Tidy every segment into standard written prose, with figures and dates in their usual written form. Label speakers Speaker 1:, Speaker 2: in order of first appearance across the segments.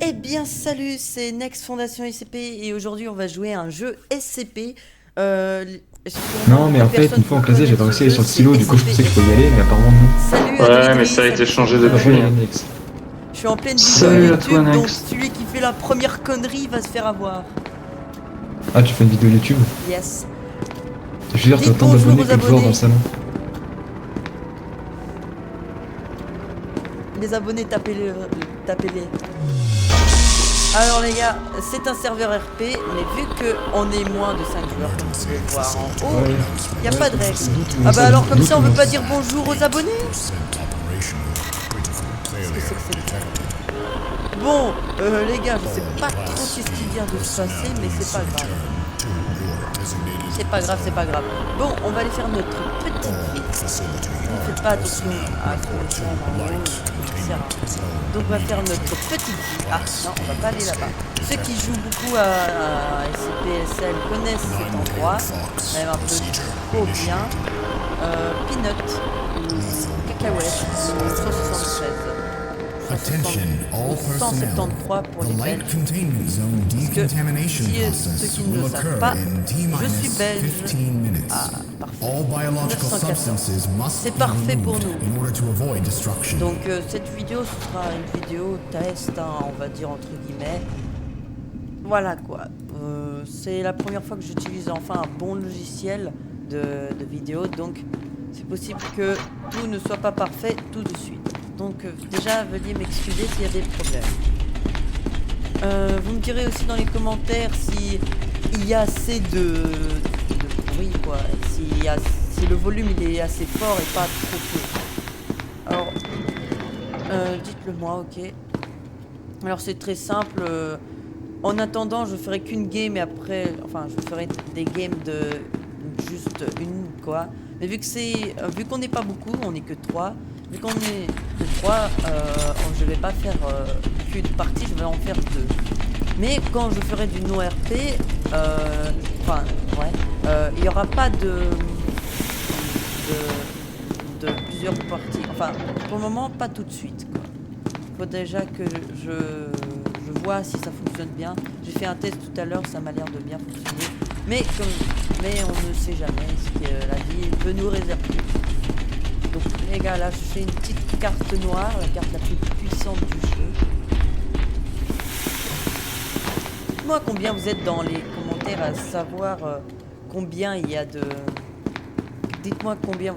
Speaker 1: Eh bien salut, c'est Next Fondation SCP et aujourd'hui on va jouer à un jeu SCP. Sûrement
Speaker 2: Non, mais
Speaker 1: peu de
Speaker 2: en fait, une
Speaker 1: personnes
Speaker 2: fois en
Speaker 1: vont
Speaker 2: classé,
Speaker 1: connaître
Speaker 2: j'avais
Speaker 1: ce
Speaker 2: réussi à aller
Speaker 1: jeu,
Speaker 2: sur le
Speaker 1: c'est
Speaker 2: stylo, du coup je pensais qu'il faut y aller, mais
Speaker 1: SCP-SL.
Speaker 2: apparemment non.
Speaker 1: Salut
Speaker 3: Ouais, mais
Speaker 1: Adri,
Speaker 3: ça a été
Speaker 1: salut tout le
Speaker 3: changé
Speaker 1: monde.
Speaker 2: Salut
Speaker 3: depuis.
Speaker 2: Alex.
Speaker 1: Je suis en pleine vidéo
Speaker 3: Salut à toi,
Speaker 1: YouTube, donc
Speaker 3: Next.
Speaker 1: celui qui fait la première connerie va se faire avoir.
Speaker 2: Ah, tu fais une vidéo YouTube?
Speaker 1: Yes.
Speaker 2: Je veux dire, t'as
Speaker 1: Dites
Speaker 2: autant
Speaker 1: bonjour
Speaker 2: d'abonnés
Speaker 1: aux
Speaker 2: que de joueurs dans le
Speaker 1: abonnés.
Speaker 2: salon.
Speaker 1: Les abonnés, tapez-les. Tapez-les. Alors les gars, c'est un serveur RP, mais vu qu'on est moins de 5 joueurs, comme vous pouvez le voir en haut,
Speaker 2: Ouais.
Speaker 1: il n'y a pas de règles.
Speaker 2: D'où tout
Speaker 1: Ah
Speaker 2: mon
Speaker 1: bah
Speaker 2: sel,
Speaker 1: alors comme
Speaker 2: d'où
Speaker 1: ça on
Speaker 2: tout
Speaker 1: veut
Speaker 2: mon
Speaker 1: pas
Speaker 2: sel.
Speaker 1: dire bonjour aux abonnés. Qu'est-ce que c'est que ça? Bon, les gars, je sais pas trop ce qui vient de se passer, mais c'est pas grave. C'est pas grave, c'est pas grave. Bon, on va aller faire notre petite vie. Ne faites pas attention à ce que ça en haut, etc. Donc on va faire notre petite vie. Ah non, on va pas aller là-bas. Ceux qui jouent beaucoup à SCP-SL connaissent cet endroit, même un peu trop bien. Peanut ou cacahuète, 173.
Speaker 4: Attention, all personnel.
Speaker 1: 173 pour
Speaker 4: The
Speaker 1: les
Speaker 4: light
Speaker 1: Belges.
Speaker 4: containment zone
Speaker 1: Parce que
Speaker 4: decontamination
Speaker 1: si
Speaker 4: process
Speaker 1: ceux qui ne
Speaker 4: will
Speaker 1: le savent
Speaker 4: occur
Speaker 1: pas,
Speaker 4: in
Speaker 1: je suis
Speaker 4: T-minus
Speaker 1: belge.
Speaker 4: 15 minutes.
Speaker 1: Ah, parfait.
Speaker 4: All biological
Speaker 1: 914.
Speaker 4: substances must
Speaker 1: C'est
Speaker 4: be
Speaker 1: parfait pour
Speaker 4: removed
Speaker 1: nous.
Speaker 4: in order to avoid destruction.
Speaker 1: Donc cette vidéo ce sera une vidéo test, hein, on va dire entre guillemets. Voilà quoi. C'est la première fois que j'utilise enfin un bon logiciel de vidéo, donc c'est possible que tout ne soit pas parfait tout de suite. Donc déjà veuillez m'excuser s'il y a des problèmes. Vous me direz aussi dans les commentaires si il y a assez de bruit quoi, si le volume il est assez fort et pas trop peu. Alors dites-le moi, ok. Alors c'est très simple. En attendant, je ferai qu'une game et après, enfin, je ferai des games de juste une quoi. Mais vu qu'on n'est pas beaucoup, on n'est que 3. Vu qu'on est que 3, je vais pas faire qu'une partie, je vais en faire 2. Mais quand je ferai du no RP, enfin, ouais, il n'y aura pas de plusieurs parties. Enfin, pour le moment, pas tout de suite quoi. Faut déjà que je vois si ça fonctionne bien. J'ai fait un test tout à l'heure, ça m'a l'air de bien fonctionner. Mais on ne sait jamais ce que la vie peut nous réserver. Donc les gars, là je fais une petite carte noire, la carte la plus puissante du jeu. Dites-moi combien vous êtes dans les commentaires à savoir combien il y a de... Dites-moi combien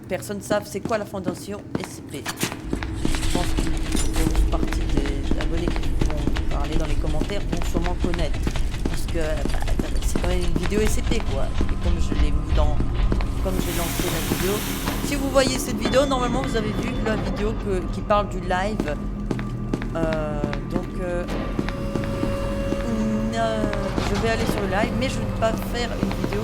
Speaker 1: personnes savent c'est quoi la fondation SCP. Je pense que une partie des abonnés qui vont parler dans les commentaires vont sûrement connaître. Parce que c'est quand même une vidéo SCP quoi. Et comme je l'ai mis comme j'ai lancé la vidéo. Si vous voyez cette vidéo, normalement vous avez vu la vidéo qui parle du live. Je vais aller sur le live, mais je ne vais pas faire une vidéo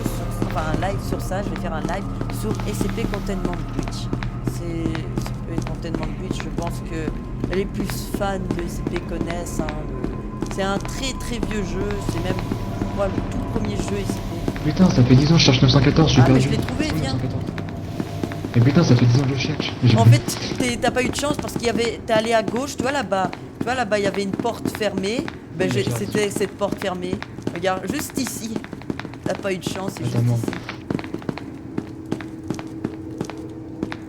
Speaker 1: un live sur ça, je vais faire un live sur SCP Containment Breach. C'est Containment Breach, je pense que les plus fans de SCP connaissent. Hein, c'est un très très vieux jeu, c'est même je crois le tout premier jeu SCP.
Speaker 2: Putain, ça fait 10 ans que je cherche 914, je suis
Speaker 1: Ah mais
Speaker 2: perdu.
Speaker 1: je l'ai trouvé, tiens.
Speaker 2: 914. Mais putain, ça fait 10 ans que je cherche.
Speaker 1: En fait, t'as pas eu de chance parce qu'il y avait, t'es allé à gauche, tu vois là-bas, il y avait une porte fermée. Ben c'était cette porte fermée. Regarde, juste ici. T'as pas eu de chance, c'est juste ici.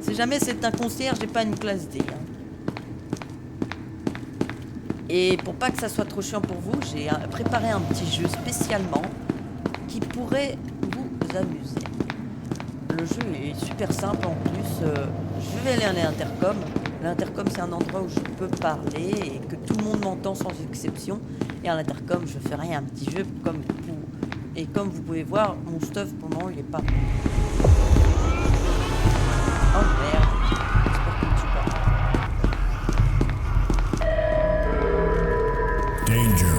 Speaker 1: Si jamais c'est un concierge, j'ai pas une classe D. Hein. Et pour pas que ça soit trop chiant pour vous, j'ai préparé un petit jeu spécialement qui pourrait vous amuser. Le jeu est super simple en plus. Je vais aller à l'intercom. L'intercom c'est un endroit où je peux parler et que tout le monde m'entend sans exception. Et à l'intercom je ferai un petit jeu comme vous. Et comme vous pouvez voir, mon stuff pour le moment il est pas. Oh merde. J'espère qu'il me tue pas.
Speaker 4: Danger.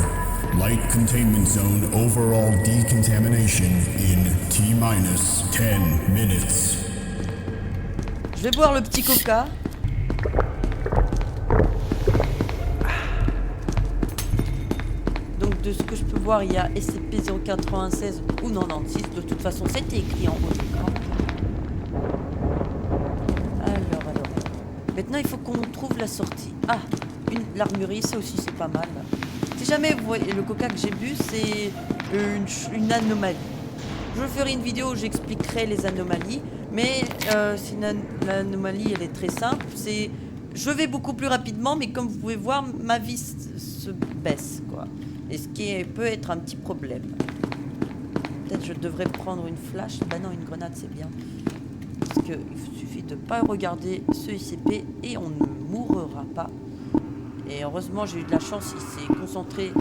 Speaker 4: Light containment zone overall decontamination in T-minus 10 minutes.
Speaker 1: Je vais boire le petit coca. Donc de ce que je peux voir, il y a SCP-096 ou 96. De toute façon, c'était écrit en haut de l'écran. Alors. Maintenant, il faut qu'on trouve la sortie. Ah, de l'armurerie, ça aussi c'est pas mal. Si jamais vous voyez le coca que j'ai bu, c'est une anomalie. Je ferai une vidéo où j'expliquerai les anomalies, mais l'anomalie elle est très simple. C'est je vais beaucoup plus rapidement, mais comme vous pouvez voir, ma vie se baisse, quoi. Et ce qui peut être un petit problème. Peut-être je devrais prendre une flash. Bah non, une grenade c'est bien. Parce qu'il suffit de pas regarder ce ICP et on ne mourra pas. Et heureusement j'ai eu de la chance, il s'est concentré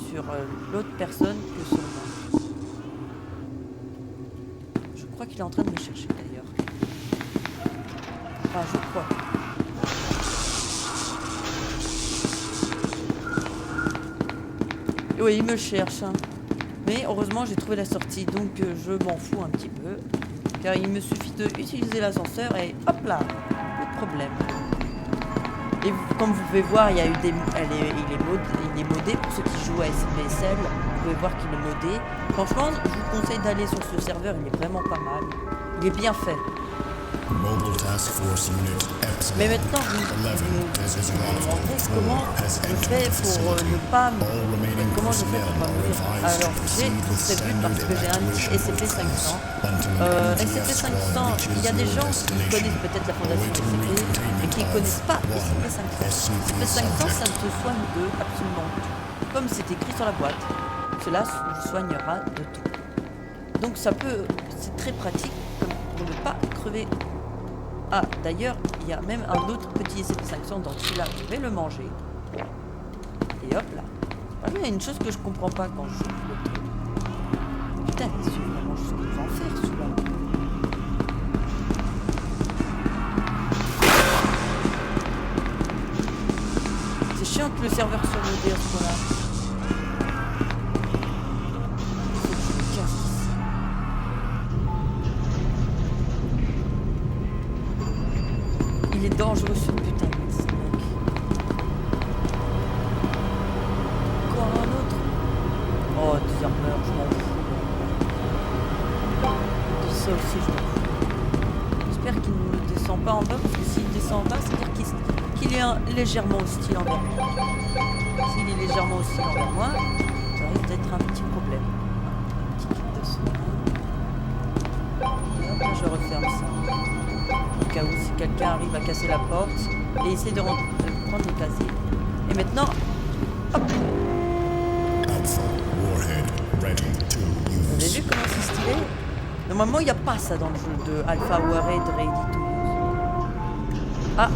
Speaker 1: sur l'autre personne que sur moi. Je crois qu'il est en train de me chercher d'ailleurs. Enfin je crois. Et oui il me cherche hein. Mais heureusement j'ai trouvé la sortie, donc je m'en fous un petit peu. Car il me suffit d'utiliser l'ascenseur et hop là, pas de problème. Et comme vous pouvez voir, il y a eu il est modé pour ceux qui jouent à SPSL. Vous pouvez voir qu'il est modé. Franchement, je vous conseille d'aller sur ce serveur, il est vraiment pas mal. Il est bien fait.
Speaker 4: Mobile Task Force Unit Epsilon
Speaker 1: Mais maintenant, vous me montrez comment je fais pour ne pas comment je fais pour pas mourir. Alors, j'ai prévu parce que j'ai un SCP-500. SCP-500, il y a des gens qui connaissent peut-être la fondation SCP, mais qui ne connaissent pas SCP-500. SCP-500, ça te soigne de absolument tout. Comme c'est écrit sur la boîte. Cela vous soignera de tout. Donc ça peut, c'est très pratique pour ne pas crever. Ah, d'ailleurs, il y a même un autre petit SCP-500 dans celui-là. Je vais le manger. Et hop là. Ah, il y a une chose que je comprends pas quand je joue le truc. Putain, mais c'est vraiment juste des enfers celui-là. C'est chiant que le serveur soit modé à ce point-là. Il est dangereux ce putain de mec. Encore un autre. Oh, des armeurs, je m'en fous. De ça aussi, je m'en fous. J'espère qu'il ne descend pas en bas, parce que s'il descend en bas, c'est-à-dire qu'il est légèrement hostile envers moi. S'il est légèrement hostile envers moi, ça risque d'être un petit problème. Un petit kit de soin. Et hop, là, je referme ça. Au cas où si quelqu'un arrive à casser la porte et essayer de prendre le casier. Et maintenant, hop.
Speaker 4: Alpha Warhead ready to
Speaker 1: Vous avez
Speaker 4: use.
Speaker 1: vu comment c'est stylé? Normalement, il n'y a pas ça dans le jeu de Alpha Warhead Ready to Use. Ah.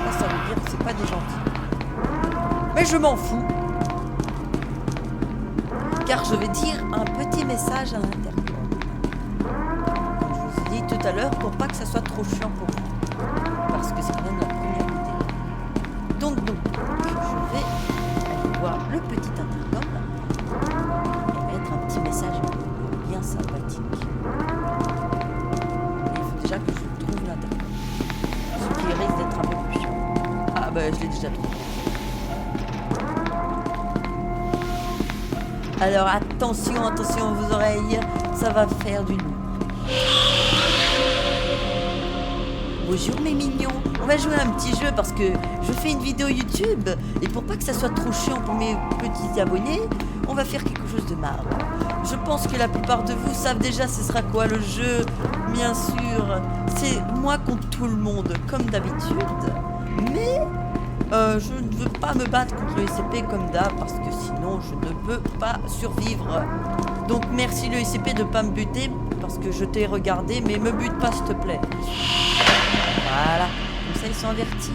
Speaker 1: Là, ça veut dire que c'est pas des gentils. Mais je m'en fous. Car je vais dire un petit message à l'intérieur. Comme je vous ai dit tout à l'heure, pour pas que ça soit trop chiant pour vous. Parce que c'est quand même la première vidéo. Donc, je vais aller voir le petit intercom et mettre un petit message bien sympathique. Il faut déjà que je trouve l'intercom. Ce qui risque d'être un peu plus chiant. Ah bah je l'ai déjà trouvé. Alors attention, attention vos oreilles, ça va faire du lourd. Bonjour mes mignons, on va jouer à un petit jeu parce que je fais une vidéo YouTube et pour pas que ça soit trop chiant pour mes petits abonnés, on va faire quelque chose de marrant. Je pense que la plupart de vous savent déjà ce sera quoi le jeu, bien sûr, c'est moi contre tout le monde comme d'habitude, mais je ne veux pas me battre contre le SCP comme d'hab parce que sinon je ne peux pas survivre. Donc merci le SCP de pas me buter parce que je t'ai regardé, mais me bute pas s'il te plaît. Voilà, comme ça ils sont avertis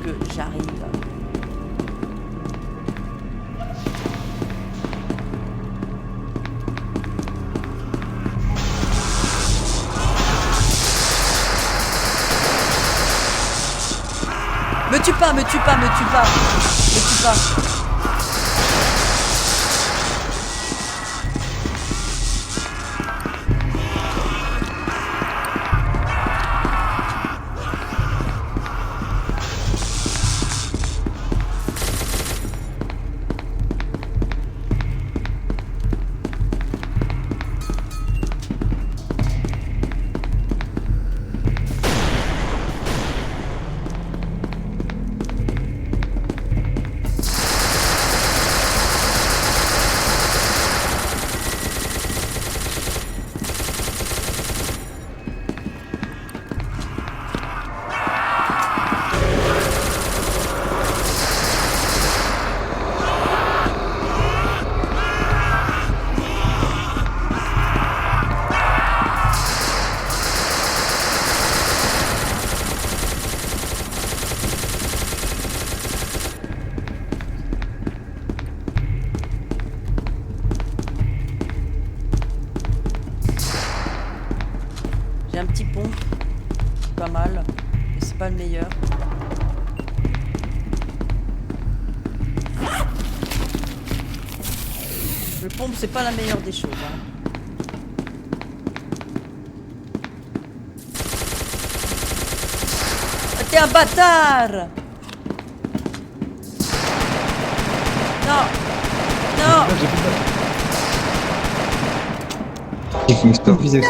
Speaker 1: que j'arrive. Me tue pas, me tue pas, me tue pas. Me tue pas. pompe. C'est pas mal. Mais c'est pas le meilleur. Le pompe, c'est pas la meilleure des choses. Hein. Ah, t'es un bâtard! Non! Non!
Speaker 3: J'ai fini stop visé.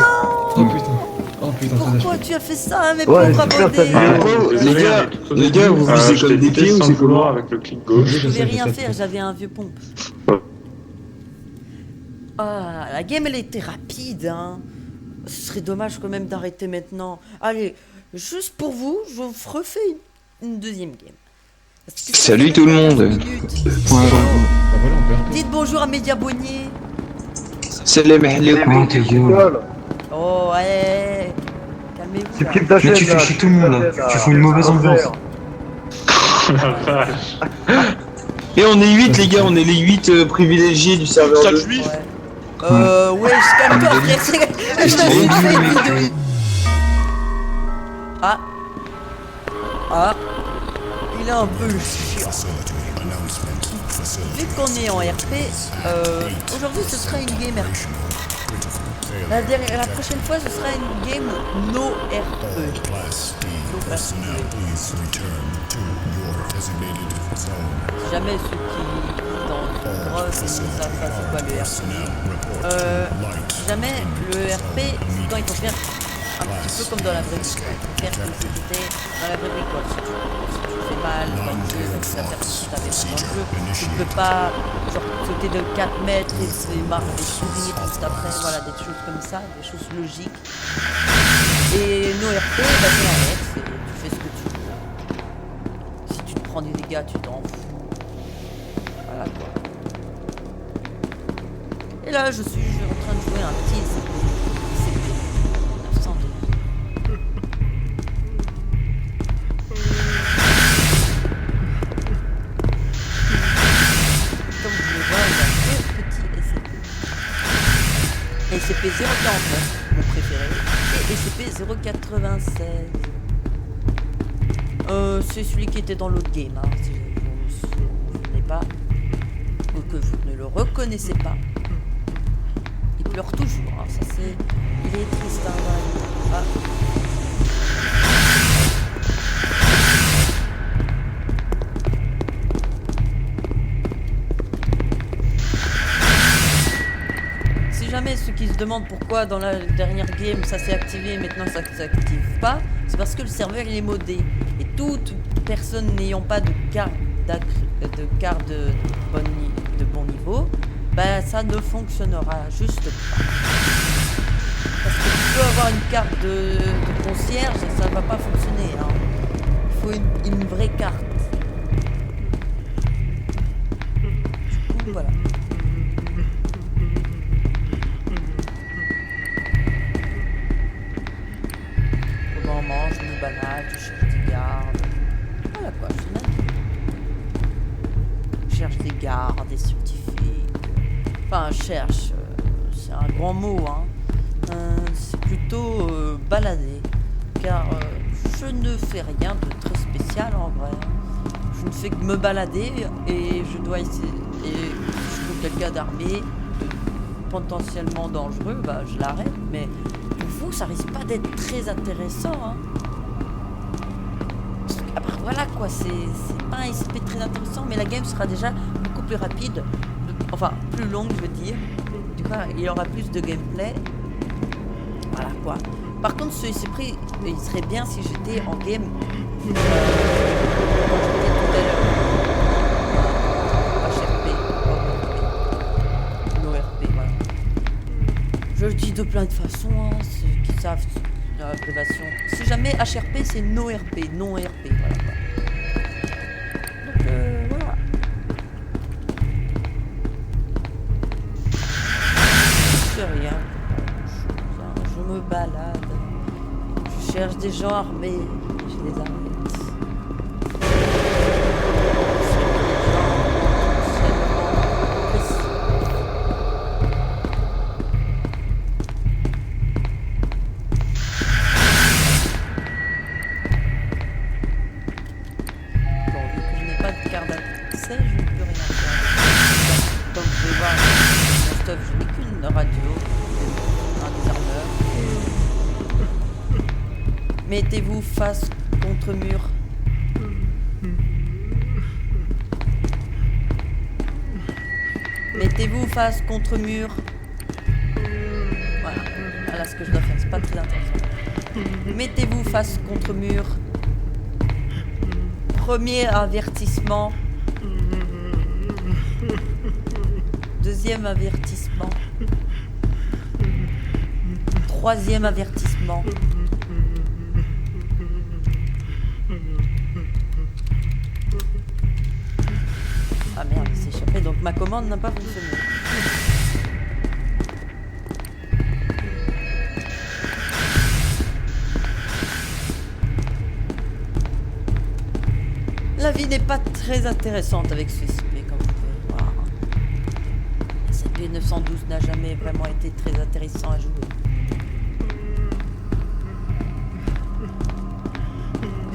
Speaker 2: Oh putain. Oh putain, ça
Speaker 1: Pourquoi tu as fait ça à mes
Speaker 5: Ouais,
Speaker 1: pauvres
Speaker 5: super, t'as
Speaker 1: abonnés?
Speaker 5: vu.
Speaker 3: Les gars, vous visez comme des pieds ou c'est comment?
Speaker 6: avec le clic gauche.
Speaker 1: Je pouvais rien faire, j'avais un vieux pompe. Ah, la game elle était rapide, hein. Ce serait dommage quand même d'arrêter maintenant. Allez, juste pour vous, je vous refais une deuxième game. Parce que ça
Speaker 3: Salut
Speaker 1: fait
Speaker 3: tout le
Speaker 1: 4
Speaker 3: monde.
Speaker 1: minutes.
Speaker 3: Ouais.
Speaker 2: Ah voilà, on peut
Speaker 1: Dites bonjour à mes abonnés.
Speaker 3: Salam alaikum.
Speaker 1: Oh ouais. Calmez-vous là.
Speaker 5: Supprime ta chaîne.
Speaker 3: Mais tu fais
Speaker 5: là,
Speaker 3: chier tout le monde,
Speaker 5: supprime ta chaîne,
Speaker 3: tu
Speaker 5: là.
Speaker 3: fous une mauvaise ambiance.
Speaker 6: La vache.
Speaker 3: Et on est 8 les gars, on est les 8 privilégiés du serveur.
Speaker 6: Sale
Speaker 3: 2.
Speaker 6: juif.
Speaker 1: Ouais, je calme-toi frère, je t'ai fait une vidéo. Ah. Ah. Il est un peu chiant.
Speaker 4: Facility. Announcement. Facility.
Speaker 1: Vu qu'on est en RP, aujourd'hui ce sera une game RP. La prochaine fois ce sera une game no RP.
Speaker 4: Class D.
Speaker 1: No
Speaker 4: Personnel,
Speaker 1: RP.
Speaker 4: please return to your designated zone.
Speaker 1: Si jamais ceux qui vivent dans le grosse et ne savent pas c'est quoi le RP.
Speaker 4: Personnel report. Light.
Speaker 1: Si jamais le RP, c'est quand il faut faire un petit peu comme dans la vraie vie. Il faut faire comme si tu étais dans la vraie vie quoi. Si tu fais mal dans le jeu, si tu vas faire si tu t'avais mal dans le jeu, tu ne peux pas genre sauter de 4 mètres et se marrer des souvenirs juste après, voilà, des choses comme ça, des choses logiques. Et nos RP, bah, c'est l'inverse, tu fais ce que tu veux. Si tu te prends des dégâts, tu t'en fous. Voilà quoi. Et là, je suis en train de jouer un petit SCP 902. Comme vous le voyez, il y a deux petits SCP. SCP-049, mon préféré, et SCP-096. C'est celui qui était dans l'autre game, hein, si vous ne vous souvenez pas, ou que vous ne le reconnaissez pas. Il pleure toujours, hein, ça c'est... Il est triste, hein, voilà. Si jamais ceux qui se demandent pourquoi dans la dernière game ça s'est activé et maintenant ça ne s'active pas, c'est parce que le serveur il est modé. Et toute personne n'ayant pas de carte de bon niveau, bah ça ne fonctionnera juste pas. Parce que tu peux avoir une carte de concierge et ça ne va pas fonctionner. Hein. Il faut une vraie carte. Du coup, voilà. Au moment, je me balade, je cherche des gardes. Voilà quoi, je suis là. Je cherche des gardes, des scientifiques. Enfin, cherche, c'est un grand mot, hein. C'est plutôt balader. Car je ne fais rien de très spécial en vrai. Je ne fais que me balader et je dois essayer. Et si je trouve quelqu'un d'armé, potentiellement dangereux, bah je l'arrête. Mais pour vous, ça risque pas d'être très intéressant. Hein. Voilà quoi, c'est pas un SP très intéressant, mais la game sera déjà beaucoup plus rapide. Enfin, plus longue, je veux dire. Du coup, il y aura plus de gameplay. Voilà quoi. Par contre, ce SP, il serait bien si j'étais en game. Quand j'étais tout à l'heure. HRP. No RP, voilà. Je le dis de plein de façons, hein, ceux qui savent l'abréviation. Si jamais HRP, c'est no RP, non RP, voilà quoi. Donc voilà. C'est rien. Je me balade. Je cherche des gens armés. Je les arrête. Mettez-vous face contre mur. Mettez-vous face contre mur. Voilà. Voilà ce que je dois faire. C'est pas très intéressant. Mettez-vous face contre mur. Premier avertissement. Deuxième avertissement. Troisième avertissement. Ah merde, il s'est échappé, donc ma commande n'a pas fonctionné. La vie n'est pas très intéressante avec ce SCP, comme vous pouvez voir. SCP-912 n'a jamais vraiment été très intéressant à jouer.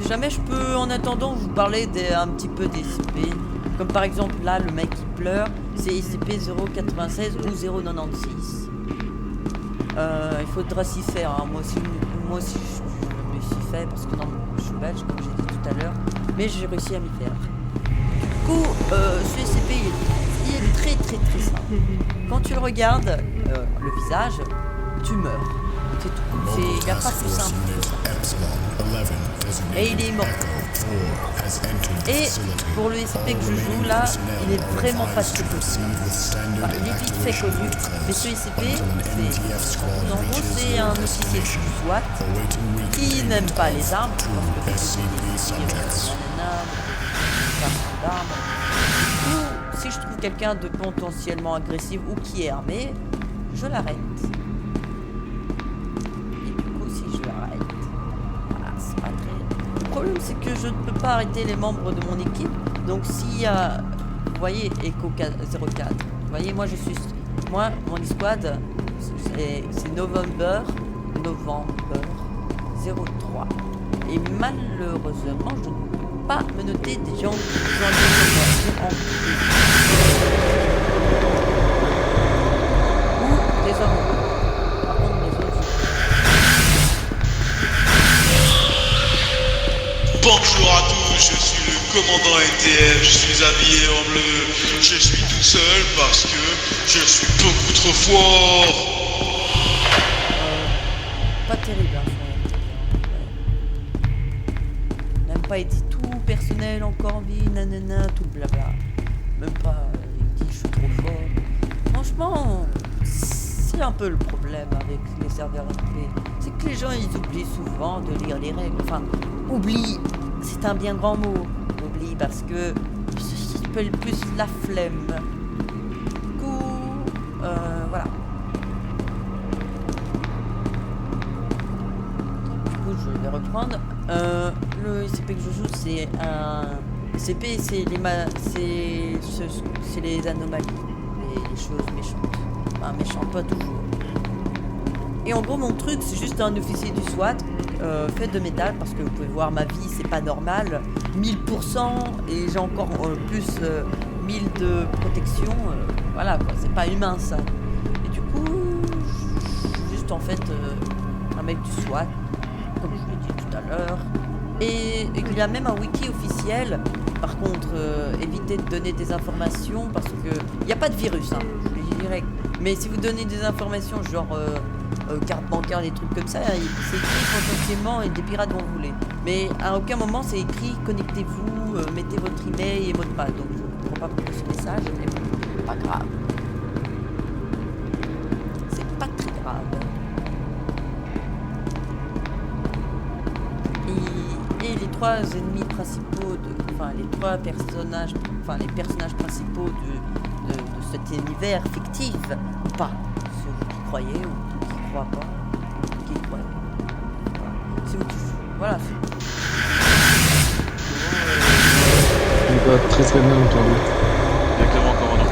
Speaker 1: Jamais je peux, en attendant, vous parler un petit peu des SCP. Comme par exemple, là, le mec qui pleure, c'est SCP-096 ou 096. Il faudra s'y faire. Hein. Moi aussi, je me suis fait, parce que non, je suis belge, comme j'ai dit tout à l'heure. Mais j'ai réussi à m'y faire. Du coup, ce SCP, il est très très simple. Quand tu le regardes, le visage, tu meurs. C'est tout. Il n'y a pas plus simple que ça. Et il est mort. Et pour le SCP que je joue là, il est vraiment pas très connu. Enfin, il est vite fait connu, mais ce SCP, en gros, c'est un officier du SWAT qui n'aime pas les armes, parce que du coup, si je trouve quelqu'un de potentiellement agressif ou qui est armé, je l'arrête. Le problème c'est que je ne peux pas arrêter les membres de mon équipe. Donc s'il y a, vous voyez, Echo 04, vous voyez, moi mon escouade c'est November 03. Et malheureusement je ne peux pas me noter des gens qui ont ou des hommes. Par contre les autres.
Speaker 5: Bonjour à tous, je suis le commandant NTF, je suis habillé en bleu, je suis tout seul parce que je suis beaucoup trop fort.
Speaker 1: Pas terrible, hein, ouais. Même pas, il dit tout personnel, encore vie, nanana, tout blabla. Même pas, il dit je suis trop fort. Franchement, c'est un peu le problème avec les serveurs RP. C'est que les gens, ils oublient souvent de lire les règles. Enfin, oublie, c'est un bien grand mot. Oublie parce que c'est plus la flemme. Du coup, voilà. Du coup, je vais reprendre. Le SCP que je joue, c'est un SCP, c'est les anomalies, les choses méchantes. Enfin, méchantes, pas toujours. Et en gros, mon truc, c'est juste un officier du SWAT fait de métal, parce que vous pouvez voir ma vie, c'est pas normal. 1000%, et j'ai encore plus 1000 de protection. Voilà, quoi, c'est pas humain ça. Et du coup, je suis juste en fait un mec du SWAT, comme je l'ai dit tout à l'heure. Et il y a même un wiki officiel. Par contre, évitez de donner des informations, parce que il n'y a pas de virus, hein, je le dis direct. Mais si vous donnez des informations genre carte bancaire, des trucs comme ça, c'est écrit potentiellement et des pirates vont voler. Mais à aucun moment c'est écrit connectez-vous, mettez votre email et mot de passe. Donc je ne comprends pas pourquoi ce message, mais bon, pas grave. C'est pas très grave. Et les trois ennemis principaux, les personnages principaux de cet univers fictif, ou pas, ceux qui croyaient ou qui croient pas, qui croyaient. C'est vous qui... Voilà.
Speaker 3: On va très très bien entendu.
Speaker 6: Exactement, commandant.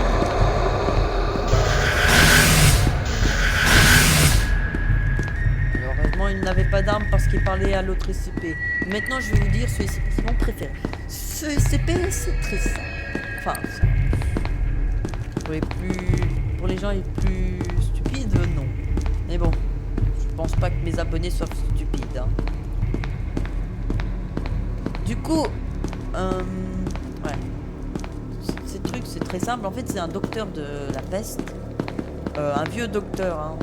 Speaker 1: Heureusement, il n'avait pas d'arme parce qu'il parlait à l'autre SCP. Maintenant, je vais vous dire ce SCP, c'est mon préféré. Ce SCP, c'est très simple. Enfin, simple. Pour les gens les plus stupides, non. Mais bon, je pense pas que mes abonnés soient stupides. Hein. coup, ouais. Ces trucs, c'est très simple. En fait, c'est un docteur de la peste. Un vieux docteur, hein.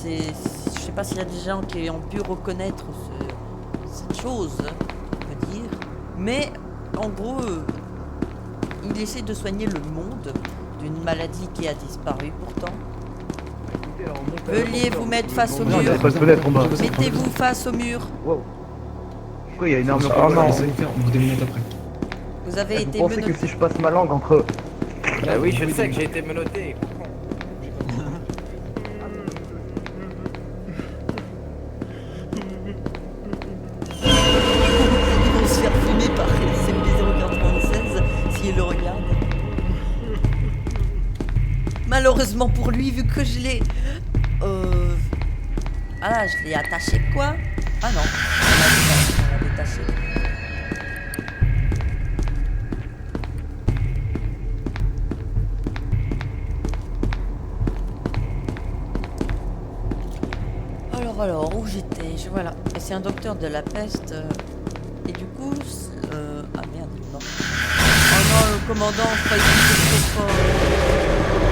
Speaker 1: Je sais pas s'il y a des gens qui ont pu reconnaître cette chose, on peut dire. Mais, en gros, il essaie de soigner le monde d'une maladie qui a disparu pourtant. Veuillez vous mettre face au
Speaker 7: Non, il y
Speaker 1: mur.
Speaker 7: avait pas de fenêtre en bas.
Speaker 1: Mettez-vous face au mur.
Speaker 7: Wow. Pourquoi il y a une armure
Speaker 2: Ah
Speaker 7: comme
Speaker 2: non,
Speaker 7: ça
Speaker 2: ça va faire, on des minutes après.
Speaker 1: Vous avez
Speaker 7: Vous
Speaker 1: été
Speaker 7: pensez que
Speaker 1: menotté.
Speaker 7: si je passe ma langue entre...
Speaker 8: Bah oui, je le sais que j'ai été menotté.
Speaker 1: Ils vont se faire fumer par CP096 s'ils le regardent. Malheureusement pour lui, vu que je l'ai... Ah là, je l'ai attaché quoi? Ah non, on l'a détaché. Alors, où j'étais? Voilà, et c'est un docteur de la peste. Et du coup, ah merde, il est mort. Oh non, le commandant, je croyais qu'il était trop fort.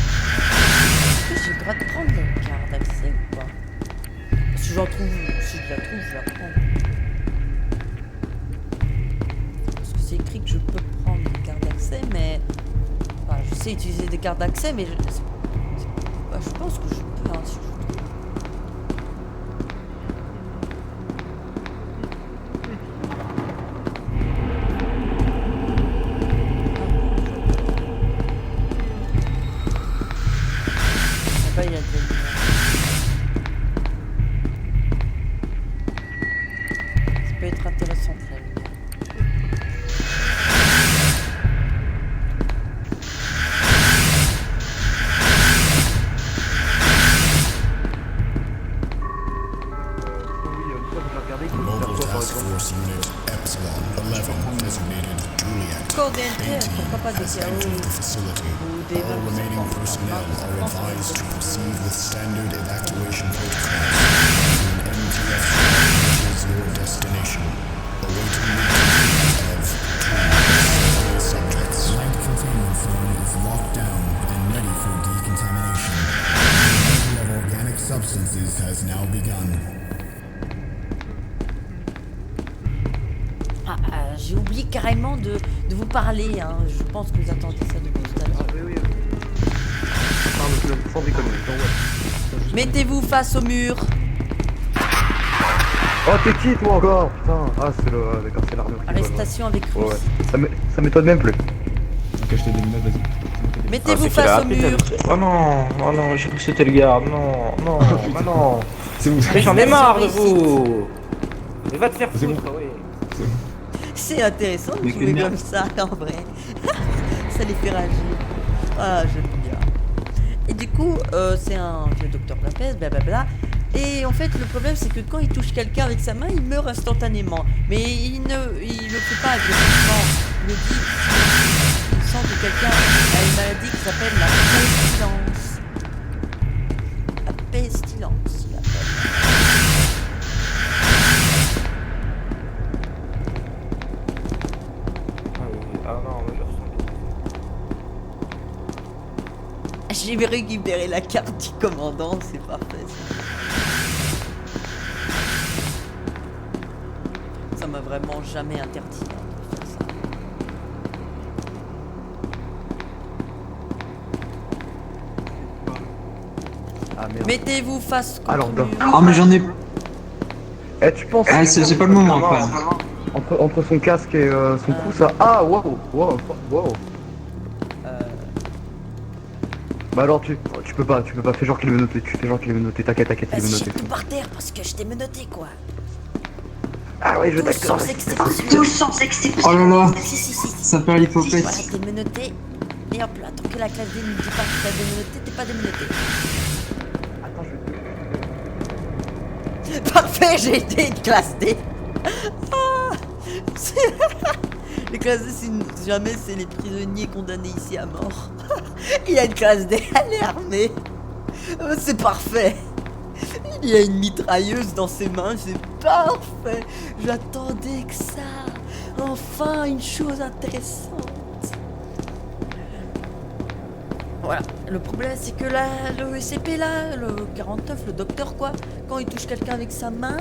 Speaker 1: Est-ce que j'ai le droit de prendre la carte d'accès ou pas? Si j'en trouve, si je la trouve, je la prends. Parce que c'est écrit que je peux prendre des cartes d'accès, mais... Enfin, je sais utiliser des cartes d'accès, mais je pense que je peux, hein, si je trouve. Là-bas, il y a de la lumière. Ça peut être intéressant, la lumière.
Speaker 7: Oui, une fois que je l'ai regardé, il faut
Speaker 4: Mobile
Speaker 7: faire quoi par
Speaker 4: Task
Speaker 7: exemple?
Speaker 4: Force Unit Epsilon 11, designated Juliet.
Speaker 1: Coordinateur, pourquoi pas des
Speaker 4: Has
Speaker 1: chaos
Speaker 4: entered the facility.
Speaker 1: ou des
Speaker 4: All remaining personnel are advised to proceed with standard evacuation protocols. An MTF is your destination. Awaiting the of two subjects. Light containment zone is locked down and ready for decontamination. The level of organic substances has now begun.
Speaker 1: J'ai oublié carrément de vous parler, hein. Je pense que vous attendez ça depuis tout à l'heure.
Speaker 7: Oui, oui. Ah, mais sans déconner. donc, ouais.
Speaker 1: Mettez-vous face au mur.
Speaker 7: Oh, t'es qui toi encore? Putain. Ah, c'est le... D'accord, c'est l'armure. qui vole, ouais.
Speaker 1: Arrestation avec
Speaker 7: Ouais,
Speaker 1: Russie.
Speaker 7: ouais. Ça m'étonne même plus.
Speaker 2: Donc acheter des minutes, vas-y.
Speaker 1: Mettez-vous face au mur.
Speaker 8: Oh non, j'ai cru que c'était le garde. Non, non, bah non.
Speaker 2: C'est bon,
Speaker 8: Mais j'en ai marre de
Speaker 1: Arrestation
Speaker 8: vous. Mais va te faire
Speaker 2: C'est bon.
Speaker 8: foutre, oui.
Speaker 2: c'est bon.
Speaker 1: C'est intéressant de
Speaker 3: Mais
Speaker 1: jouer
Speaker 3: quelle merde.
Speaker 1: comme ça, en vrai. Ça les fait rager. Ah, j'aime bien. Et du coup, c'est un vieux docteur de la peste, blablabla. Et en fait, le problème, c'est que quand il touche quelqu'un avec sa main, il meurt instantanément. Mais il le fait pas agressivement. Il le dit, il sent que quelqu'un a une maladie qui s'appelle la pestilence. La pestilence, il appelle.
Speaker 8: Ah non, mais je ressens des...
Speaker 1: J'ai récupéré la carte du commandant, c'est parfait. Ça m'a vraiment jamais interdit, hein, de faire ça.
Speaker 7: Ah merde.
Speaker 1: Mettez-vous face contre
Speaker 7: Alors,
Speaker 1: le mur.
Speaker 3: Ah, mais j'en ai.
Speaker 7: Eh, tu penses...
Speaker 3: Ah, c'est pas le moment, quoi.
Speaker 7: Entre son casque et son cou, ça... Ah, wow, wow, wow. Bah alors, tu peux pas, fais genre qu'il est menotté, tu fais genre qu'il est menotté, t'inquiète, il est
Speaker 1: Vas-y,
Speaker 7: menotté.
Speaker 1: jette tout par terre parce que je t'ai menotté, quoi.
Speaker 7: Ah ouais, je
Speaker 1: Tous
Speaker 7: t'accepte.
Speaker 1: sans exception.
Speaker 9: Tous sans exception.
Speaker 3: Oh là là,
Speaker 1: Si.
Speaker 3: ça perd l'hypopète.
Speaker 1: Voilà, t'es menotté. Et hop là, tant que la classe D ne dit pas que t'as démenotté, t'es pas démenotté.
Speaker 7: Attends, je vais te...
Speaker 1: Parfait, j'ai été une classe D. Ah, Les classes D, si jamais c'est les prisonniers condamnés ici à mort. Il y a une classe D, elle est armée. C'est parfait. Il y a une mitrailleuse dans ses mains, c'est parfait. J'attendais que ça. Enfin, une chose intéressante. Voilà, le problème c'est que là, le SCP là, le 49, le docteur quoi, quand il touche quelqu'un avec sa main,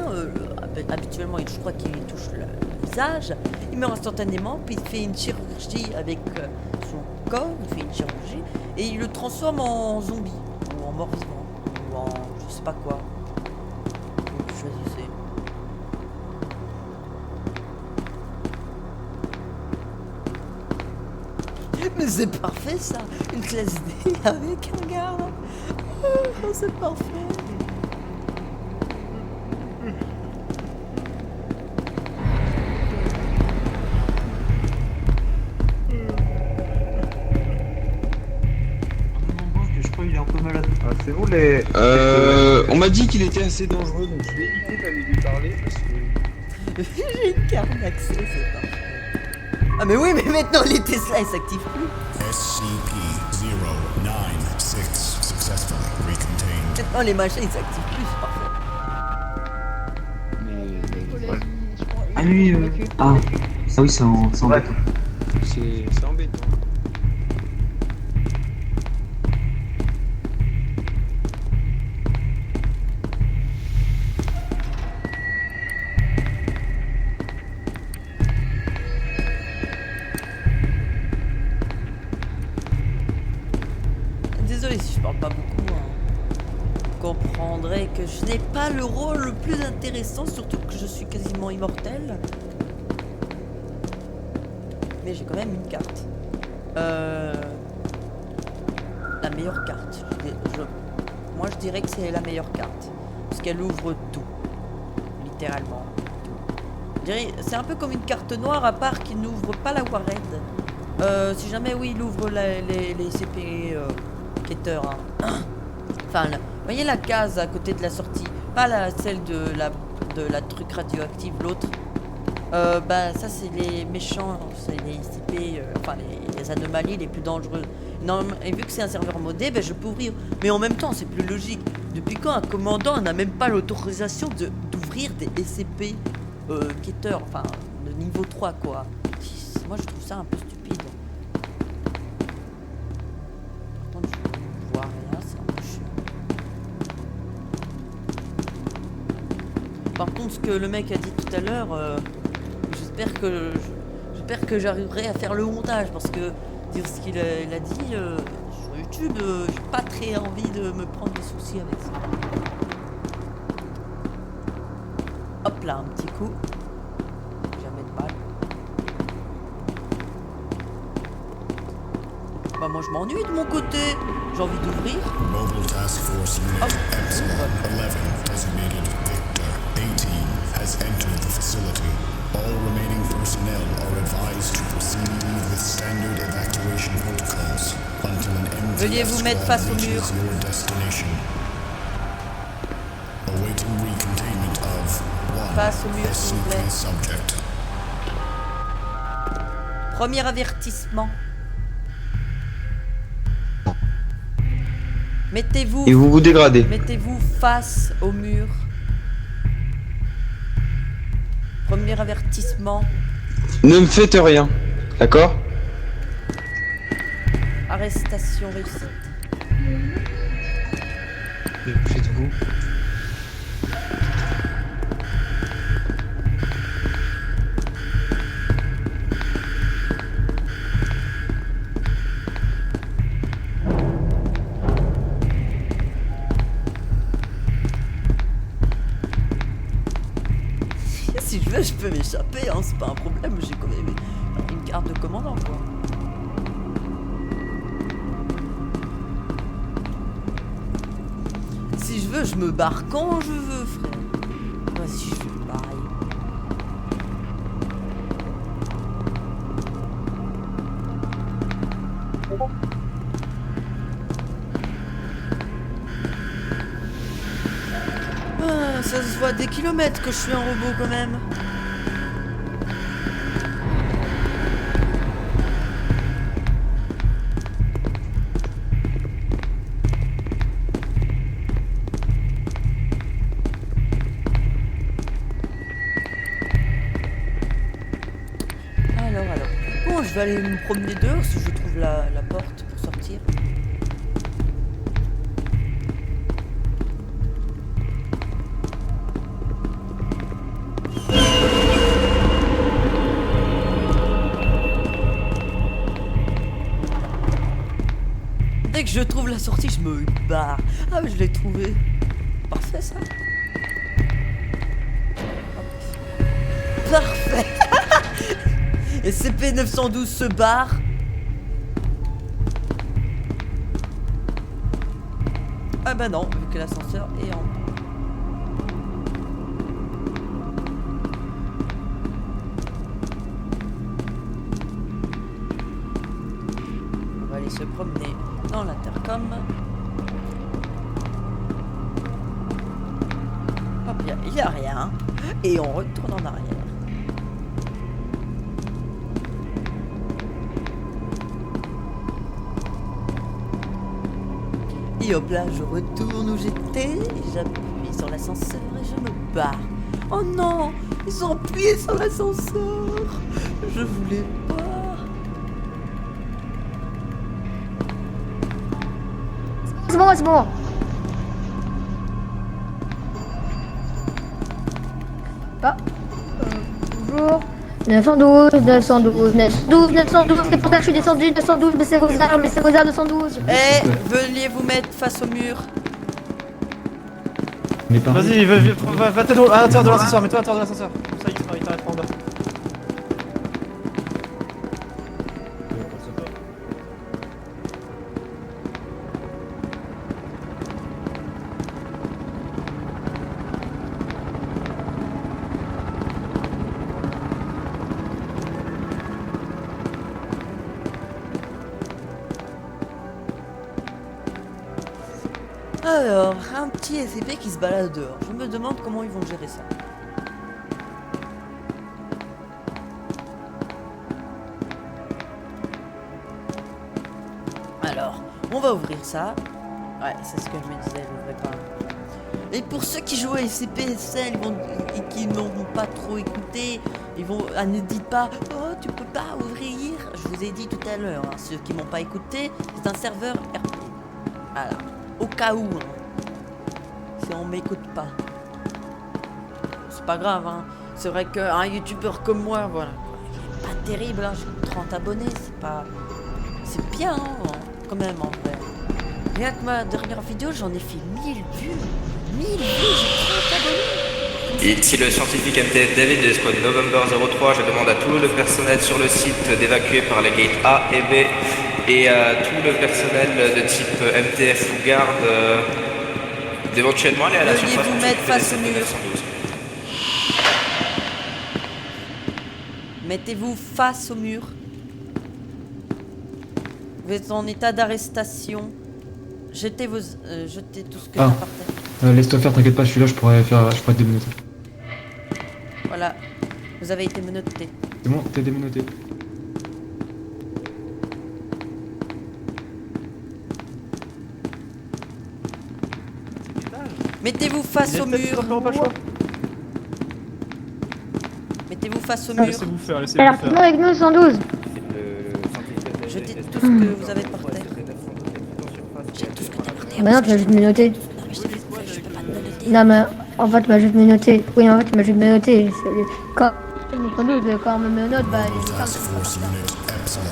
Speaker 1: habituellement je crois qu'il touche le visage, il meurt instantanément, puis il fait une chirurgie avec son corps, il fait une chirurgie, et il le transforme en zombie, ou en mort-vivant, ou en je sais pas quoi. Donc choisissez. Mais c'est parfait ça, une classe D avec un gars. Oh, c'est parfait.
Speaker 8: Je crois qu'il est un peu malade.
Speaker 7: Ah, c'est vous les...
Speaker 3: On m'a dit qu'il était assez dangereux, donc je vais éviter d'aller lui parler parce que...
Speaker 1: J'ai une carte d'accès, c'est parfait. Ah mais oui, mais maintenant les Tesla ils s'activent plus.
Speaker 4: SCP-096 successfully recontained.
Speaker 1: Maintenant les machins ils s'activent plus, c'est parfait.
Speaker 8: Ah lui, ah oui, c'est embêtant.
Speaker 3: C'est embêtant.
Speaker 1: Désolé si je parle pas beaucoup, hein. Vous comprendrez que je n'ai pas le rôle le plus intéressant, surtout que je suis quasiment immortel. Mais j'ai quand même une carte. La meilleure carte. Moi je dirais que c'est la meilleure carte. Parce qu'elle ouvre tout. Littéralement. Tout. Je dirais, c'est un peu comme une carte noire à part qu'il n'ouvre pas la Warhead. Si jamais oui il ouvre les CP quêteurs. Hein. Enfin, vous voyez la case à côté de la sortie, pas celle de la truc radioactive, l'autre. Bah ça c'est les méchants, c'est les CP, enfin les anomalies les plus dangereuses. Non, et vu que c'est un serveur modé, ben je peux ouvrir. Mais en même temps c'est plus logique. Depuis quand un commandant n'a même pas l'autorisation d'ouvrir des SCP quêteurs, enfin de niveau 3 quoi. Moi je trouve ça un peu stupide. Par contre je vois rien, c'est un peu chiant. Par contre ce que le mec a dit tout à l'heure, j'espère que j'arriverai à faire le montage parce que dire ce qu'il a dit sur YouTube, j'ai pas très envie de me prendre des soucis avec ça. Hop là, un petit coup. Jamais de balle. Bah moi je m'ennuie de mon côté. J'ai envie d'ouvrir.
Speaker 4: Mobile Task Force Unit Epsilon 11, designated Victor 18, has entered the facility. All remaining personnel are advised to proceed with standard evacuation protocols until an
Speaker 1: Veuillez
Speaker 4: MTF
Speaker 1: vous mettre
Speaker 4: squad
Speaker 1: face au mur.
Speaker 4: reaches your destination. Awaiting recontainment of
Speaker 1: Face au
Speaker 4: one
Speaker 1: mur, s'il vous plaît.
Speaker 4: SCP subject.
Speaker 1: Premier avertissement. Mettez-vous.
Speaker 3: Et vous vous dégradez.
Speaker 1: Mettez-vous face au mur. Premier avertissement.
Speaker 3: Ne me faites rien. D'accord?
Speaker 1: Arrestation réussie.
Speaker 2: Faites-vous.
Speaker 1: Si je veux, je peux m'échapper, hein, c'est pas un problème, j'ai quand même une carte de commandant, quoi. Si je veux, je me barre quand je veux, frère. Vas-y, je fais pareil. Ah, ça se voit à des kilomètres que je suis un robot quand même. je vais aller me promener dehors si je trouve la porte pour sortir. Dès que je trouve la sortie, je me barre. Ah, mais je l'ai trouvé. Parfait, ça. Hop. Parfait. Et CP912 se barre. Ah bah non, vu que l'ascenseur est en... On va aller se promener dans l'intercom. Hop, il n'y a rien. Et on retourne en arrière. Et hop là, je retourne où j'étais. Et j'appuie sur l'ascenseur et je me barre. Oh non, ils ont appuyé sur l'ascenseur. Je voulais pas.
Speaker 9: C'est bon, c'est bon. Ah, bonjour. 912, 912, 912, 912, c'est pour ça que je suis descendu, 912, baissez vos armes, 912.
Speaker 1: Eh, veuillez vous mettre face au mur.
Speaker 2: On est pas.
Speaker 10: Vas-y, va à l'intérieur de l'ascenseur, mets-toi à l'intérieur de l'ascenseur. Comme ça, il t'arrête pas en bas.
Speaker 1: Alors, un petit SCP qui se balade dehors. Je me demande comment ils vont gérer ça. Alors, on va ouvrir ça. Ouais, c'est ce que je me disais, je n'ouvrais pas. Et pour ceux qui jouent à SCP-SL et qui n'ont pas trop écouté, ils vont, ne dites pas « Oh, tu peux pas ouvrir !» Je vous ai dit tout à l'heure, hein, ceux qui m'ont pas écouté, c'est un serveur RP. Voilà. Au cas où, hein. Si on m'écoute pas. C'est pas grave, hein. C'est vrai qu'un youtubeur comme moi, voilà. Il est pas terrible, hein. J'ai 30 abonnés, c'est pas... C'est bien, hein, quand même, en vrai. Rien que ma dernière vidéo, j'en ai fait 1000 vues. 1000 vues, j'ai 30 abonnés.
Speaker 11: Ici le scientifique MTF David de l'escouade November 03, je demande à tout le personnel sur le site d'évacuer par les gates A et B et à tout le personnel de type MTF ou garde d'éventuellement aller à la surface.
Speaker 1: Veuillez vous mettre face au mur.
Speaker 11: 912.
Speaker 1: Mettez-vous face au mur. Vous êtes en état d'arrestation. Jetez tout ce que vous partez.
Speaker 2: Laisse-toi faire, t'inquiète pas, je suis là, je pourrais te démenoter.
Speaker 1: Voilà, vous avez été menotté.
Speaker 2: C'est bon, t'es démenoté.
Speaker 1: Mettez-vous face au mur. Mettez-vous face au mur.
Speaker 10: Laissez-vous faire,
Speaker 9: Alors, non, avec nous, 112.
Speaker 1: Jetez tout ce que vous avez par terre. Jette tout ce que t'as par terre.
Speaker 9: Bah non, tu m'as juste menoté.
Speaker 1: Non, mais je peux pas te menotter.
Speaker 9: Non, mais en fait, tu m'as juste menoté. Oui, en fait, tu m'as juste menoté. Quand on me menote, bah, les
Speaker 4: Task Force Unit Epsilon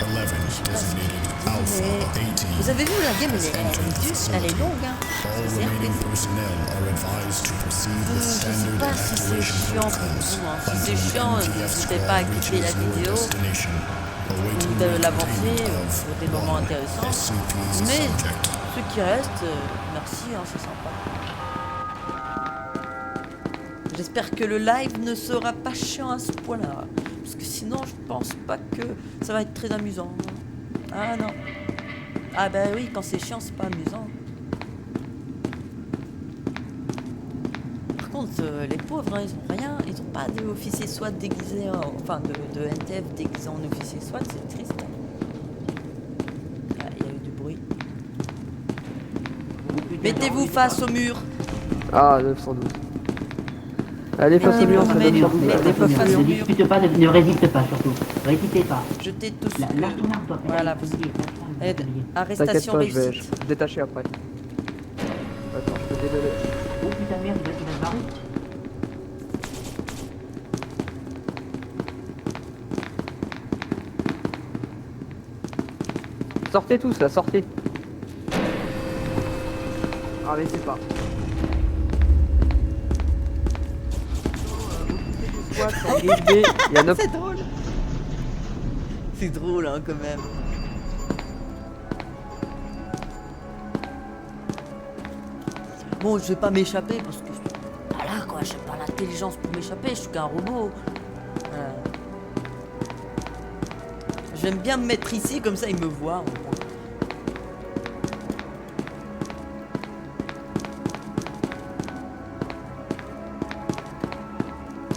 Speaker 4: 11 designated Alpha 18.
Speaker 1: Vous avez vu la game, elle est longue, hein.
Speaker 4: All remaining personnel are advised to proceed with
Speaker 1: Je sais
Speaker 4: standard
Speaker 1: pas si c'est
Speaker 4: evacuation
Speaker 1: chiant pour
Speaker 4: protocols
Speaker 1: vous, hein. Si
Speaker 4: until
Speaker 1: c'est chiant,
Speaker 4: MTF
Speaker 1: n'hésitez
Speaker 4: squad
Speaker 1: pas à quitter la
Speaker 4: reaches your
Speaker 1: vidéo
Speaker 4: destination.
Speaker 1: ou
Speaker 4: Awaiting
Speaker 1: de l'avancer
Speaker 4: recontainment
Speaker 1: pour des moments intéressants.
Speaker 4: SCP's
Speaker 1: Mais
Speaker 4: subject.
Speaker 1: ceux qui restent, merci, hein, c'est sympa. J'espère que le live ne sera pas chiant à ce point-là. Parce que sinon, je pense pas que ça va être très amusant. Ah non. Ah bah oui, quand c'est chiant, c'est pas amusant. Par contre, les pauvres, hein, ils ont rien. Ils ont pas d'officier SWAT déguisé, enfin de NTF déguisé en officier SWAT, c'est triste. Ah, il y a eu du bruit. Mettez-vous face au mur.
Speaker 7: Ah, 912. Allez, face au mur, ça
Speaker 1: mettez
Speaker 7: donne
Speaker 1: mettez pas face au
Speaker 8: Ne
Speaker 1: mur.
Speaker 8: dispute pas, ne résiste pas surtout. Résistez pas.
Speaker 1: Jetez tous.
Speaker 8: Lâche ton arme, toi.
Speaker 1: Voilà,
Speaker 8: vous
Speaker 1: Aide.
Speaker 7: T'inquiète
Speaker 1: Arrestation
Speaker 7: pas, je vais
Speaker 1: réussite.
Speaker 7: me détacher après. Attends, je peux dégager.
Speaker 8: Oh putain de merde, il va se barrer.
Speaker 7: Sortez tous là, sortez. Ah mais c'est pas. Il y a 9.
Speaker 1: C'est drôle. C'est drôle hein quand même. Bon, je vais pas m'échapper parce que voilà quoi, j'ai pas l'intelligence pour m'échapper, je suis qu'un robot. Voilà. J'aime bien me mettre ici comme ça ils me voient.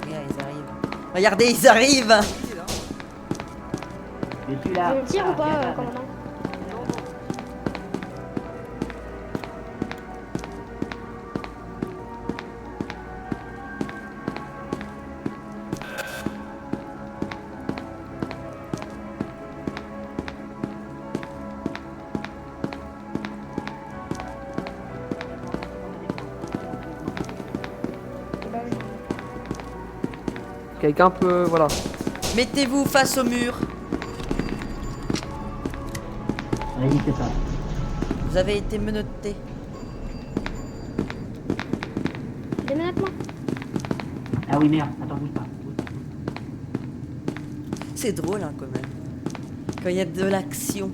Speaker 1: Regarde, ils arrivent. Regardez, ils arrivent.
Speaker 8: Je suis là.
Speaker 9: On tire ou pas, commandant?
Speaker 7: Quelqu'un peut. Voilà.
Speaker 1: Mettez-vous face au mur.
Speaker 8: Résistez pas.
Speaker 1: Vous avez été menotté.
Speaker 9: Déménagement.
Speaker 8: Ah oui, merde. Attends, bouge pas.
Speaker 1: C'est drôle hein, quand même. Quand il y a de l'action.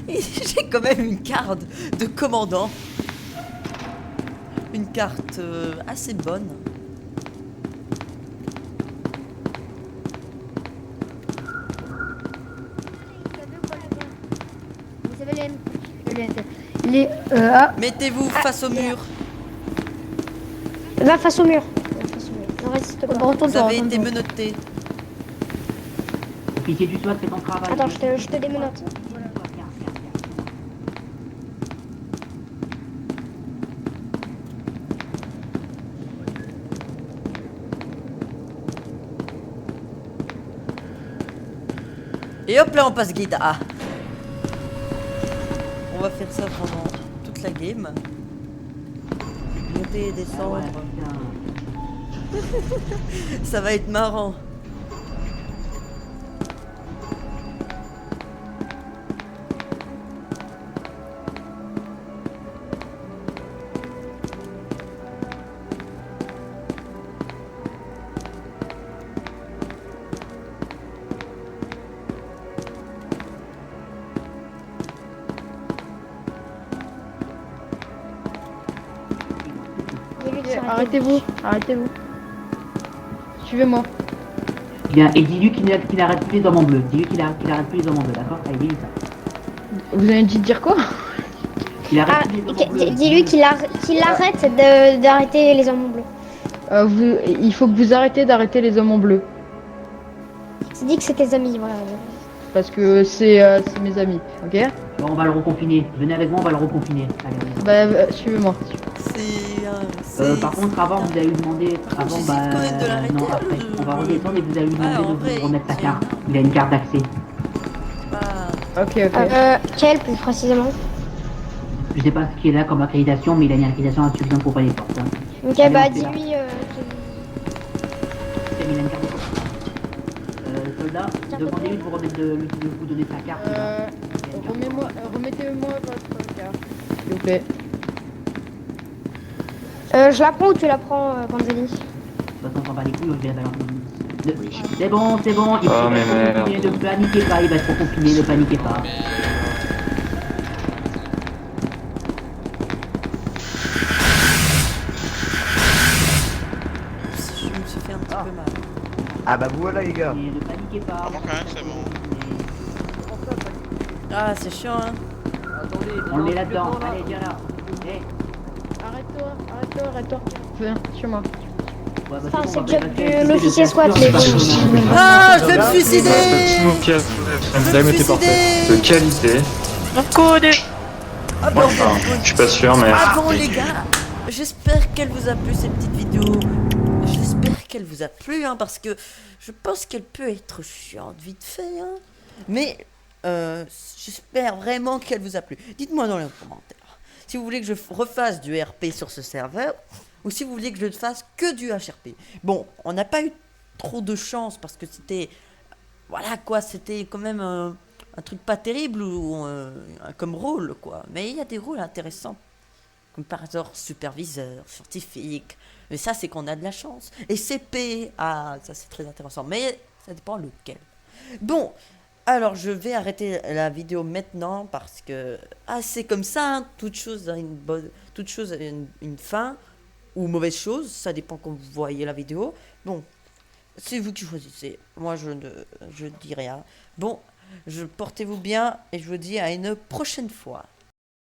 Speaker 1: Et j'ai quand même une carte de commandant. Une carte assez bonne.
Speaker 9: Vous savez les ah,
Speaker 1: Mettez-vous face au mur.
Speaker 9: va face au mur. Ne résiste pas.
Speaker 1: Vous avez été menotté.
Speaker 8: Officier du SWAT, fais ton travail.
Speaker 9: Attends, je te démenote.
Speaker 1: Et hop là on passe guide A. On va faire ça pendant toute la game. Monter et descendre. Ça va être marrant.
Speaker 9: Arrêtez-vous, arrêtez-vous. Suivez-moi.
Speaker 8: Bien, et dis-lui qu'il n'arrête plus les hommes en bleu. Dis-lui qu'il arrête plus les hommes en bleu, d'accord? Allez, dis-lui ça.
Speaker 9: Vous avez dit de dire quoi?
Speaker 8: Il arrête plus les hommes en bleu.
Speaker 9: Dis-lui qu'il arrête d'arrêter les hommes en bleu.
Speaker 12: Il faut que vous arrêtez d'arrêter les hommes en bleu.
Speaker 9: Tu dis que c'est tes amis, voilà.
Speaker 12: Parce que c'est mes amis, ok?
Speaker 8: Bon, on va le reconfiner. Venez avec moi, on va le reconfiner. Allez,
Speaker 12: Bah, suivez-moi.
Speaker 8: Par contre, avant, vous allez lui demander. Avant, non, après. On va redescendre et vous allez lui demander de vous remettre sa carte. Il a une carte d'accès.
Speaker 12: Ok.
Speaker 9: Quelle plus précisément?
Speaker 8: Je sais pas ce qu'il a comme accréditation, mais il a une accréditation insuffisante pour pas les portes.
Speaker 9: Ok,
Speaker 8: Allez,
Speaker 9: bah
Speaker 8: on fait là.
Speaker 9: dis-lui.
Speaker 8: Il a une carte de soldat, demandez-lui de vous remettre de vous donner sa carte.
Speaker 12: Remettez-moi votre carte, s'il vous plaît.
Speaker 9: Je la prends ou tu la prends, Panzeli?
Speaker 8: De toute façon, on s'en bat les couilles, je vais balancer. C'est bon, il faut continuer, ne paniquez pas, il va être confiné, ne paniquez pas.
Speaker 1: Je me suis fait un petit peu mal.
Speaker 7: Ah bah voilà les gars.
Speaker 8: Ne paniquez pas.
Speaker 5: Ah bon, quand même, c'est bon.
Speaker 1: Ah c'est chiant hein.
Speaker 8: On le met là-dedans, allez, viens là. Hey.
Speaker 12: Arrête-toi. Viens, sur moi.
Speaker 8: Ouais, bah,
Speaker 9: Enfin,
Speaker 8: bon,
Speaker 9: c'est
Speaker 8: on va
Speaker 9: le job
Speaker 8: passer
Speaker 9: de l'officier SWAT, mais bon.
Speaker 1: Ah je vais me suicider. Je vais me
Speaker 6: était parfait.
Speaker 1: suicider.
Speaker 6: De qualité.
Speaker 1: Ah bon,
Speaker 6: Enfin, je suis pas sûr, mais.
Speaker 1: ah bon les gars. j'espère qu'elle vous a plu cette petite vidéo. J'espère qu'elle vous a plu, hein, parce que je pense qu'elle peut être chiante vite fait, hein. Mais j'espère vraiment qu'elle vous a plu. Dites-moi dans les commentaires si vous voulez que je refasse du RP sur ce serveur ou si vous voulez que je fasse que du HRP. Bon, on n'a pas eu trop de chance parce que c'était... Voilà quoi, c'était quand même un truc pas terrible ou comme rôle quoi. Mais il y a des rôles intéressants. Comme par exemple superviseur, scientifique. Mais ça c'est qu'on a de la chance. Et CP, ah ça c'est très intéressant. Mais ça dépend lequel. Bon, alors je vais arrêter la vidéo maintenant parce que... Ah c'est comme ça, hein. Toute chose a une fin. Ou mauvaise chose, ça dépend quand vous voyez la vidéo. Bon, c'est vous qui choisissez. Moi je dis rien. Bon, portez-vous bien et je vous dis à une prochaine fois.